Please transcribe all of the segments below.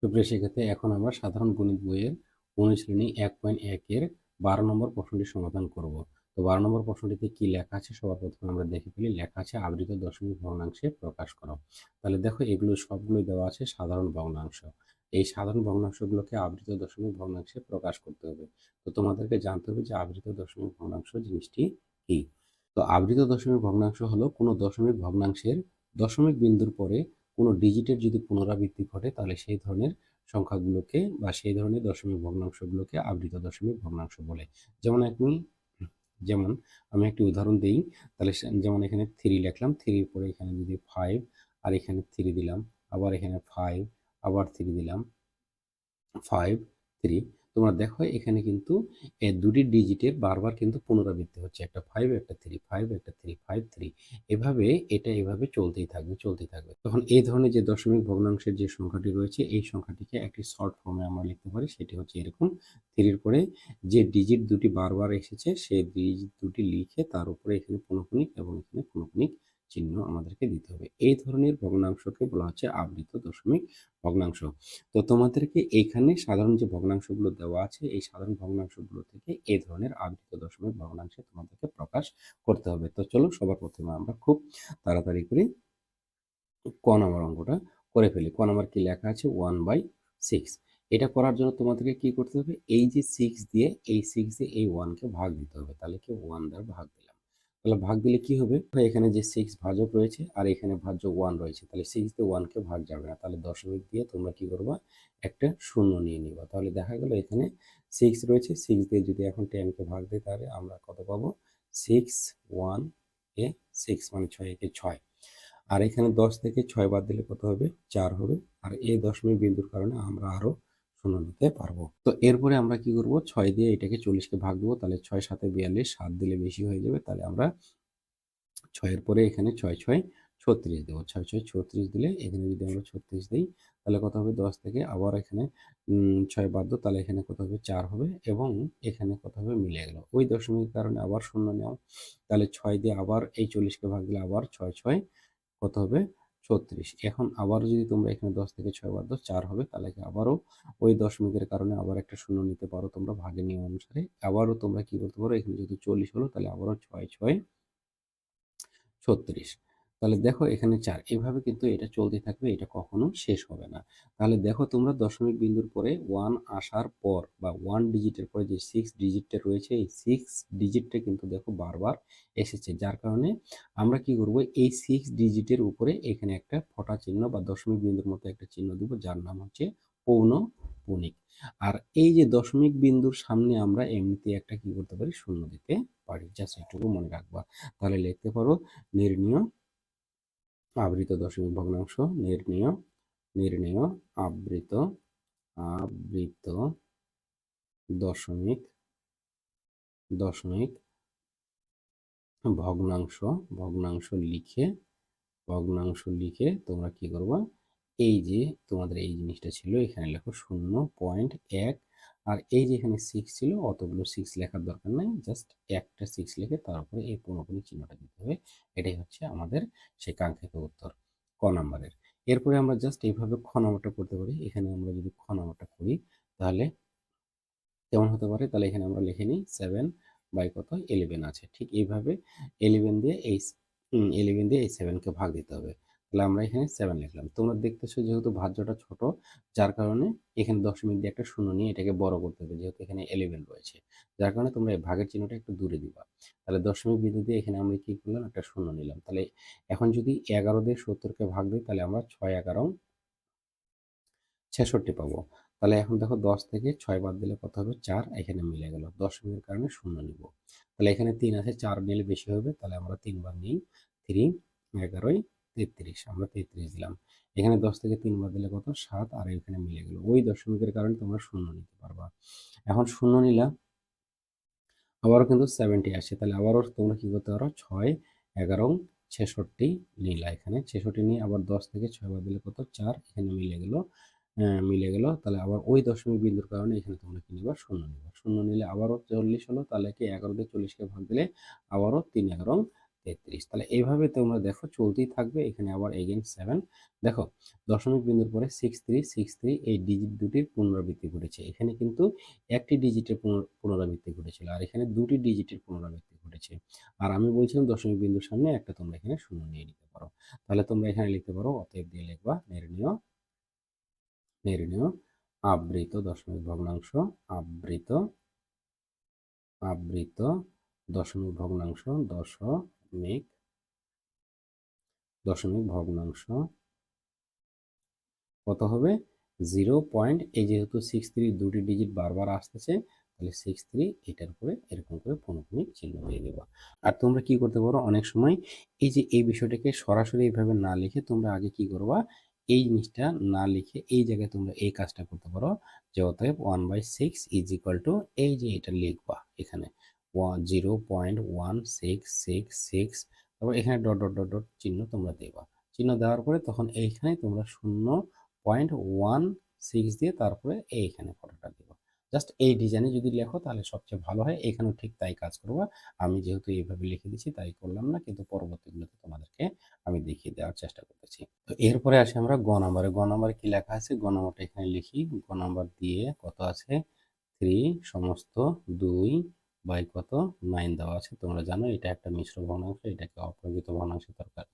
সুপ্রিয় শিক্ষার্থী, এখন আমরা সাধারণ গণিত বইয়ের অনুশীলনী 1.1 এর 12 নম্বর প্রশ্নটি সমাধান করব। তো 12 নম্বর প্রশ্নটিতে কি লেখা আছে সবার প্রথমে আমরা দেখে ফেলি। লেখা আছে আবৃত দশমিক ভগ্নাংশে প্রকাশ করো। তাহলে দেখো, এগুলো সবগুলোই দেওয়া আছে সাধারণ ভগ্নাংশ। এই সাধারণ ভগ্নাংশগুলোকে আবৃত দশমিক ভগ্নাংশে প্রকাশ করতে হবে। তো তোমাদেরকে জানতে হবে যে আবৃত দশমিক ভগ্নাংশ জিনিসটি কি। তো আবৃত দশমিক ভগ্নাংশ হলো কোনো দশমিক ভগ্নাংশের দশমিক বিন্দুর পরে কোনো ডিজিটের যদি পুনরাবৃত্তি ঘটে তাহলে সেই ধরনের সংখ্যাগুলোকে বা সেই ধরনের দশমিক ভগ্নাংশগুলোকে আবৃত দশমিক ভগ্নাংশ বলে। যেমন যেমন আমি একটি উদাহরণ দিই। তাহলে যেমন এখানে 3 লিখলাম, 3 পরে এখানে যদি 5 আর এখানে 3 দিলাম, আবার এখানে 5 আবার 3 দিলাম, 5 3। তোমরা দেখো এখানে কিন্তু দুটি ডিজিটের বারবার কিন্তু পুনরাবৃত্তি হচ্ছে, একটা 5 একটা 3, 5 একটা 3, 5 3। এভাবে এটা এভাবে চলতেই থাকবে। তখন এই ধরনের যে দশমিক ভগ্নাংশের যে সংখ্যাটি রয়েছে এই সংখ্যাটিকে একটি শর্ট ফর্মে আমরা লিখতে পারি। সেটি হচ্ছে এরকম: 3 পরে যে ডিজিট দুটি বারবার এসেছে সেই ডিজিট দুটি লিখে তার উপরে এখানে পুনঃপুনিক এবং এখানে পুনঃপুনিক চিহ্ন আমাদেরকে দিতে হবে। এই ধরনের ভগ্নাংশকে বলা হচ্ছে আবৃত দশমিক ভগ্নাংশ। তো তোমাদেরকে এখানে সাধারণ যে ভগ্নাংশগুলো দেওয়া আছে এই সাধারণ ভগ্নাংশগুলো থেকে এই ধরনের আবৃত দশমিক ভগ্নাংশে তোমাদেরকে প্রকাশ করতে হবে। তো চলো সবার প্রথমে আমরা খুব তাড়াতাড়ি করে ক নম্বর অঙ্কটা করে ফেলি। ক নম্বর কি লেখা আছে? 1/6। এটা করার জন্য তোমাদেরকে কি করতে হবে? এই যে 6 দিয়ে এই 1 কে ভাগ দিতে হবে। তাহলে কি 1 দ্বারা ভাগ দিলাম। তাহলে ভাগ দিলে কি হবে? এখানে যে 6 ভাজক রয়েছে আর এখানে ভাজ্য 1 রয়েছে, তাহলে 6 দিয়ে 1 কে ভাগ যাবে না। তাহলে দশমিক দিয়ে তোমরা কি করবা? একটা শূন্য নিয়ে নিবা। তাহলে দেখা গেল এখানে 6 রয়েছে, 6 দিয়ে যদি এখন 10 কে ভাগ দিই তাহলে আমরা কত পাবো? 6 1 এ 6 মানে 6 একে 6। আর এখানে 10 থেকে 6 বাদ দিলে কত হবে? 4 হবে। আর এই দশমিক বিন্দুর কারণে আমরা আরো শূন্য নিতে পারবো। তো এরপরে আমরা কি করব? 6 দিয়ে এটাকে 40 কে ভাগ দেবো। তাহলে 6 7 42, 7 দিলে বেশি হয়ে যাবে। তাহলে আমরা 6 এর পরে এখানে 6 6 36 দেবো। 6 6 36 দিলে এখানে যদি আমরা 36 দিই তাহলে কত হবে? 10 থেকে আবার এখানে 6 বাদ দাও, তাহলে এখানে কত হবে? 4 হবে এবং এখানে কত হবে? মিলে গেল। ওই দশমিকের কারণে আবার শূন্য নাও। তাহলে 6 দিয়ে আবার এই 40 কে ভাগ দিলে আবার 6 6 কত হবে? 36। এখন আবারও যদি তোমরা এখানে 10 থেকে 6 বাদ দাও 4 হবে। তাহলে আবারও ওই দশমিকের কারণে আবার একটা শূন্য নিতে পারো তোমরা ভাগের নিয়ম অনুসারে। আবারও তোমরা কি করতে পারো? এখানে যেহেতু 40 হলো তাহলে আবারও 6 6 36। তাহলে দেখো এখানে 4। এভাবে কিন্তু এটা চলতে থাকবে, এটা কখনো শেষ হবে না। তাহলে দেখো তোমরা দশমিক বিন্দুর পরে 1 আসার পর বা 1 ডিজিটের পরে যে 6 ডিজিটটা রয়েছে এই 6 ডিজিটটা কিন্তু দেখো বারবার এসেছে, যার কারণে আমরা কি করব? এই 6 ডিজিটের উপরে এখানে একটা ফোঁটা চিহ্ন বা দশমিক বিন্দুর মতো একটা চিহ্ন দিব, যার নাম হচ্ছে পৌনঃপুনিক। আর এই যে দশমিক বিন্দুর সামনে আমরা এমনিতে একটা কি করতে পারি? শূন্য দিতে পারি। জাস্ট এটুকু মনে রাখবা। তাহলে লিখতে পারো নির্ণেয় আবৃত দশমিক ভগ্নাংশ। নির্ণেয় আবৃত আবৃত দশমিক দশমিক ভগ্নাংশ ভগ্নাংশ লিখে তোমরা কি করবা? এই যে তোমাদের এই জিনিসটা ছিল এখানে লেখো 0.1। আর এই যে এখানে 6 ছিল, অতগুলো 6 লেখার দরকার নাই, জাস্ট একটা 6 লিখে তার উপরে এই পৌনঃপুনিক চিহ্নটা দিতে হবে। এটাই হচ্ছে আমাদের সেই কাঙ্ক্ষিত উত্তর ক নাম্বারের। এরপরে আমরা জাস্ট এইভাবে খ নাম্বারটা করতে পারি। এখানে আমরা যদি খ নাম্বারটা করি তাহলে কেমন হতে পারে? তাহলে এখানে আমরা লিখে নিই 7 বাই কত? 11 আছে। ঠিক এইভাবে 11 দিয়ে এই 7 কে ভাগ দিতে হবে। তাহলে আমরা এখানে 7 লিখলাম। তোমরা দেখতেছো যেহেতু ভাজ্যটা ছোট, যার কারণে এখানে দশমিক দিয়ে একটা শূন্য নিয়ে এটাকে বড় করতে হবে, যেহেতু এখানে 11 রয়েছে, যার কারণে তোমরা এই ভাগের চিহ্নটা একটু দূরে দিবা। তাহলে দশমিক বিন্দু দিয়ে এখানে আমরা কি করলাম? একটা শূন্য নিলাম। তাহলে এখন যদি 11 দিয়ে 70 কে ভাগ দিই তাহলে আমরা 6 11 66 পাবো। তাহলে এখন দেখো 10 থেকে 6 বাদ দিলে কত হবে? 4। এখানে মিলে গেল, দশমিকের কারণে শূন্য নিব। তাহলে এখানে 3 আছে, 4 নিলে বেশি হবে, তাহলে আমরা 3 বার নিই। 3 11 33, আমরা 33 দিলাম। এখানে 10 থেকে 3 বাদ দিলে কত? 7। আর এখানে মিলে গেল, ওই দশমিকের কারণে তোমরা শূন্য নিতে পারবা। এখন শূন্য নিলা, আবারও কিন্তু 70 আসে। তাহলে আবারও তোমরা কি করতে পারো? 6 11 66 নিলা। এখানে 66 নিয়ে আবার 10 থেকে 6 বাদ দিলে কত? 4। এখানে মিলে গেল। তাহলে আবার ওই দশমিক বিন্দুর কারণে এখানে তোমরা কি নিবা? শূন্য নিবা। শূন্য নিলে আবারও 40 হলো। তাহলে কি 11 দিয়ে 40 কে ভাগ দিলে আবারও 3 11 33। তাহলে এইভাবে তোমরা দেখো চলতেই থাকবে। এখানে আবার এগেইন 7। দেখো দশমিক বিন্দুর পরে 63 এই ডিজিট দুটির পুনরাবৃত্তি ঘটেছে। এখানে কিন্তু একটি ডিজিটের পুনরাবৃত্তি ঘটেছিল, আর এখানে দুটি ডিজিটের পুনরাবৃত্তি ঘটেছে। আর আমি বলছিলাম দশমিক বিন্দুর সামনে একটা তোমরা এখানে শূন্য নিয়ে নিতে পারো। তাহলে তোমরা এখানে লিখতে পারো, অতএব দিয়ে লিখবা নির্ণেয় আবৃত দশমিক ভগ্নাংশ, আবৃত আবৃত দশমিক ভগ্নাংশ, দশমিক ভগ্নাংশ কত হবে? 0. এই যেহেতু 63 দুটি ডিজিট বারবার আসতেছে, তাহলে 63 এটার উপরে এরকম করে পৌনঃপুনিক চিহ্ন দিয়ে দেবা। আর তোমরা কি করতে পারো, অনেক সময় এই যে এই বিষয়টাকে সরাসরি এইভাবে না লিখে তোমরা আগে কি করবা, এই জিনিসটা না লিখে এই জায়গায় তোমরা এই কাজটা করতে পারো যে অতএব 1/6 ইজ ইকুয়াল টু, এই যে এটা লিখবা এখানে 0.1666, তারপর এখানে ডট ডট ডট ডট চিহ্ন তোমরা দেবা। চিহ্ন দেওয়ার পরে তখন এইখানে তোমরা 0.16 দিয়ে তারপরে এইখানে ফটোটা দেবো। জাস্ট এই ডিজাইনে যদি লেখো তাহলে সবচেয়ে ভালো হয়। এখানেও ঠিক তাই কাজ করবা। আমি যেহেতু এইভাবে লিখে দিচ্ছি তাই করলাম না, কিন্তু পরবর্তীগুলোতে তোমাদেরকে আমি দেখিয়ে দেওয়ার চেষ্টা করতেছি। তো এরপরে আসি আমরা গ নাম্বারে। গ নাম্বারে কি লেখা আছে, গ নাম্বারটা এখানে লিখি। গ নাম্বার দিয়ে কত আছে, 3 সমস্ত 2 বাই কত 9 দেওয়া আছে। তোমরা জানো এটা একটা মিশ্র ভগ্নাংশ, এটাকে অপ্রকৃত ভগ্নাংশের দরকার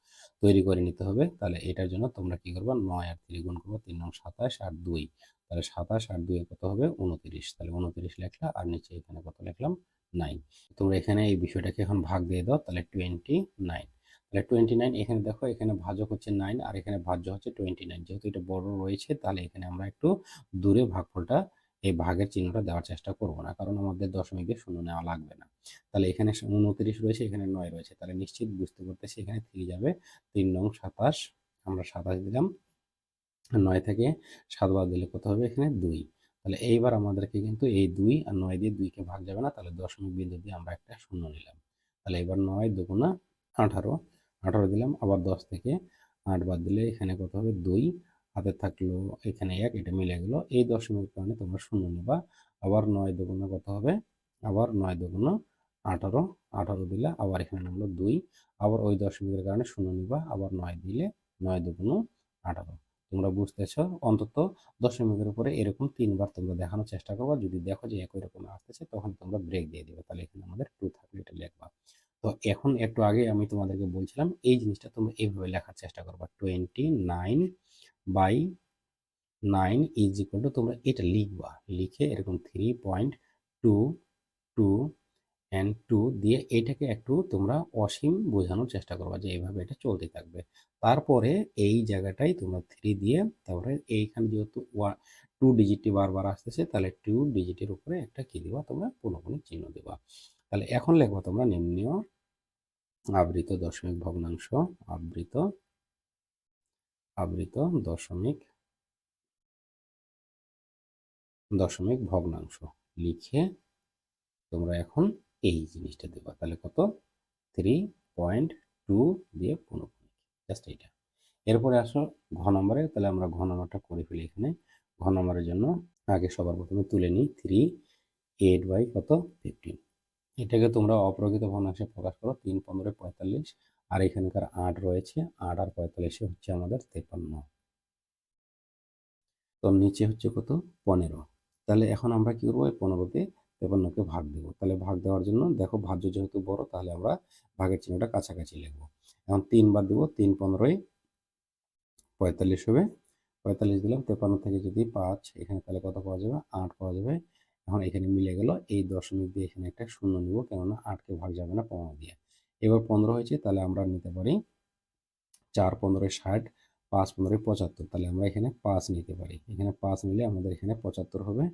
তৈরি করে নিতে হবে। তাহলে এটার জন্য তোমরা কি করবা, 9 আর 3 গুণ করবো, 3 নং 27 আর 2, তাহলে 27 আর 2 কত হবে 29। তাহলে 29 লেখলা, আর নিচে এখানে কত লিখলাম 9। তোমরা এখানে এই বিষয়টাকে এখন ভাগ দিয়ে দাও, তাহলে 29। তাহলে 29 এখানে দেখো, এখানে ভাজক হচ্ছে 9 আর এখানে ভাজ্য হচ্ছে 29। যেহেতু এটা বড় রয়েছে তাহলে এখানে আমরা একটু দূরে ভাগফলটা, এই ভাগের চিহ্নটা দেওয়ার চেষ্টা করব না, কারণ আমাদের দশমিক দিয়ে শূন্য নেওয়া লাগবে না। তাহলে এখানে 29 রয়েছে, এখানে 9 রয়েছে, তাহলে নিশ্চিত বুঝতে পারতেছি এখানে 3 যাবে। 3 নং 27, আমরা 27 দিলাম। 9 থেকে 7 বাদ দিলে কত হবে, এখানে 2। তাহলে এইবার আমাদেরকে কিন্তু এই 2 আর 9 দিয়ে 2 কে ভাগ যাবে না, তাহলে দশমিক বিন্দু দিয়ে আমরা একটা শূন্য নিলাম। তাহলে এবার 9 দুগুণা 18, 18 দিলাম। আবার 10 থেকে 8 বাদ দিলে এখানে কত হবে, 2 হাতে থাকলো, এখানে 1, এটা মিলে গেল। এই দশমিকের কারণে তোমরা শূন্য নিবা। আবার 9 দুগুণা কত হবে, আবার 9 দুগুণা 18, 18 দিলে আবার এখানে নামলো 2, আবার ওই দশমিকের কারণে শূন্য নিবা, আবার 9 দিলে 9 দুগুণ 18। তোমরা বুঝতেছো, অন্তত দশমিকের উপরে এরকম 3বার তোমরা দেখানোর চেষ্টা করবা। যদি দেখো যে একই রকম আসতেছে তখন তোমরা ব্রেক দিয়ে দিবে, তাহলে এখানে আমাদের 2 থাকবে, এটা লিখবা। তো এখন একটু আগে আমি তোমাদেরকে বলছিলাম এই জিনিসটা তোমরা এইভাবে লেখার চেষ্টা করবা, 29/9 ইজ ইকুয়াল টু, তোমরা এটা লিখবা, লিখে এরকম 3.22 and 2 দিয়ে এটাকে একটু তোমরা অসীম বোঝানোর চেষ্টা করবা যে এইভাবে এটা চলতে থাকবে। তারপরে এই জায়গাটাই তোমরা 3 দিয়ে, তারপরে এইখানে যেহেতু 2 ডিজিটটি বারবার আসতেছে, তাহলে 2 ডিজিটের উপরে একটা কি দিবা, তোমরা পূর্ণগুণিক চিহ্ন দিবা। তাহলে এখন লিখবো তোমরা নিম্নীয় আবৃত দশমিক ভগ্নাংশ, আবৃত আবৃত দশমিক দশমিক ভগ্নাংশ লিখে তোমরা এখন এই জিনিসটা দেবা। তাহলে কত, 3.2 দিয়ে পূর্ণগুণিক, জাস্ট এইটা। এরপরে আসো ঘ নম্বরে। তাহলে আমরা ঘ নম্বরটা করে ফেলি। এখানে ঘ নম্বরের জন্য আগে সবার প্রথমে তুলে নিই 3 8 বাই কত 15। এটাকে তোমরা অপ্রকৃত ভগ্নাংশে প্রকাশ করো, 3 15 45, আর এখানকার 8 রয়েছে, 8 আর 45 হচ্ছে আমাদের 53। তো নিচে হচ্ছে কত, 15। তাহলে এখন আমরা কি করবো, এই 15-তে 53-কে ভাগ দেবো। তাহলে ভাগ দেওয়ার জন্য দেখো ভাজ্য যেহেতু বড়, তাহলে আমরা ভাগের চিহ্নটা কাছাকাছি লিখবো। এখন 3 বার দেবো, 3 15 45 হবে। 45 দিলাম, 53 থেকে যদি 5 এখানে, তাহলে কত পাওয়া যাবে, 8 পাওয়া যাবে। এখন এখানে মিলে গেল, এই দশমিক দিয়ে এখানে একটা শূন্য নিব, কেননা 8কে ভাগ যাবে না 15 দিয়ে। এবার 15 হয়েছে, তাহলে আমরা নিতে পারি 4 15 60, 5 15 75, তাহলে আমরা এখানে 5 নিতে পারি। এখানে 5 নিলে আমাদের এখানে 75 হবে।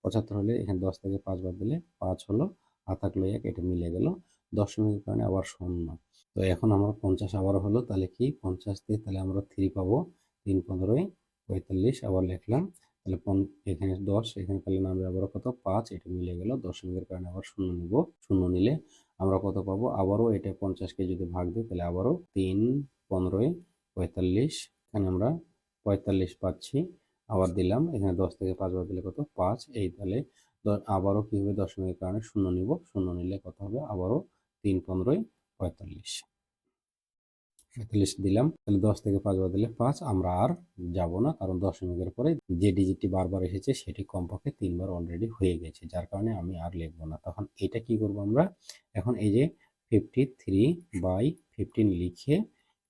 75 হলে এখানে 10 থেকে 5 বাদ দিলে 5 হলো, আর থাকলো 1, এটা মিলে গেল। দশমিকের কারণে আবার শূন্য। তো এখন আমরা 50 আবার হলো, তাহলে কি 50 দিয়ে তাহলে আমরা 3 পাবো। 3 15 45 আবার লিখলাম। তাহলে এখানে 10, এখানে তাহলে নামবে আবার কত, 5, এটা মিলে গেল। দশমিকের কারণে আবার শূন্য নিব, শূন্য নিলে আমরা কত পাবো, আবারও এটা 50-কে যদি ভাগ দিই তাহলে আবারও 3 15 45, এখানে আমরা 45 পাচ্ছি। আবার দিলাম, এখানে 10 থেকে 5 বাদ দিলে কত, 5। এই তাহলে আবারও কি হবে, দশমিকের কারণে শূন্য নিব, শূন্য নিলে কত হবে, আবারও 3 15 45। ৪৭ দিলাম, তাহলে 10 থেকে 5 বাদ দিলে 5। আমরা আর যাব না, কারণ দশমিকের পরে যে ডিজিটটি বারবার এসেছে সেটি কমপক্ষে 3 বার অলরেডি হয়ে গেছে, যার কারণে আমি আর লিখবো না। তখন এটা কি করব আমরা, এখন এই যে 53/15 লিখে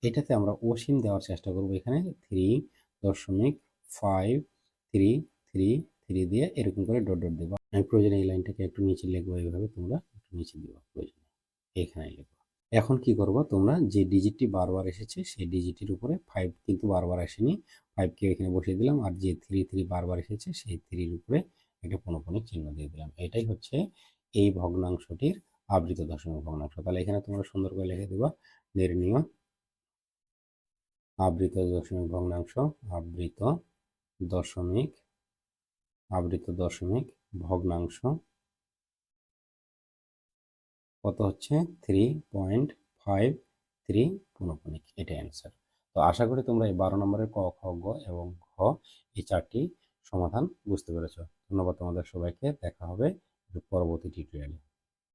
এটাতে আমরা অসীম দেওয়ার চেষ্টা করব। এখানে 3.533 দিয়ে এরকম করে ডট ডট দেবো। আমি প্রয়োজনে এই লাইনটাকে একটু নিচে লিখবো, এইভাবে তোমরা একটু নিচে দিবা প্রয়োজনে, এখানে লিখবো। এখন কি করব, তোমরা যে ডিজিটটি বারবার এসেছে সেই ডিজিটের উপরে 5 কিন্তু বারবার আসেনি, 5 কে এখানে বসিয়ে দিলাম, আর যে 3 বারবার এসেছে সেই 3 এর উপরে একটা পৌনঃপুনিক চিহ্ন দিয়ে দিলাম। এটাই হচ্ছে এই ভগ্নাংশটির আবৃত দশমিক ভগ্নাংশ। তাহলে এখানে তোমরা সুন্দর করে লিখে দেবা, নির্ণীয় আবৃত দশমিক ভগ্নাংশ, আবৃত দশমিক ভগ্নাংশ কত হচ্ছে 3.53 পৌনঃপুনিক। এটাই অ্যান্সার। তো আশা করি তোমরা এই 12 নম্বরের ক, খ, গ এবং ঘ এই 4টি সমাধান বুঝতে পেরেছো। ধন্যবাদ তোমাদের সবাইকে। দেখা হবে পরবর্তী টিউটোরিয়ালে।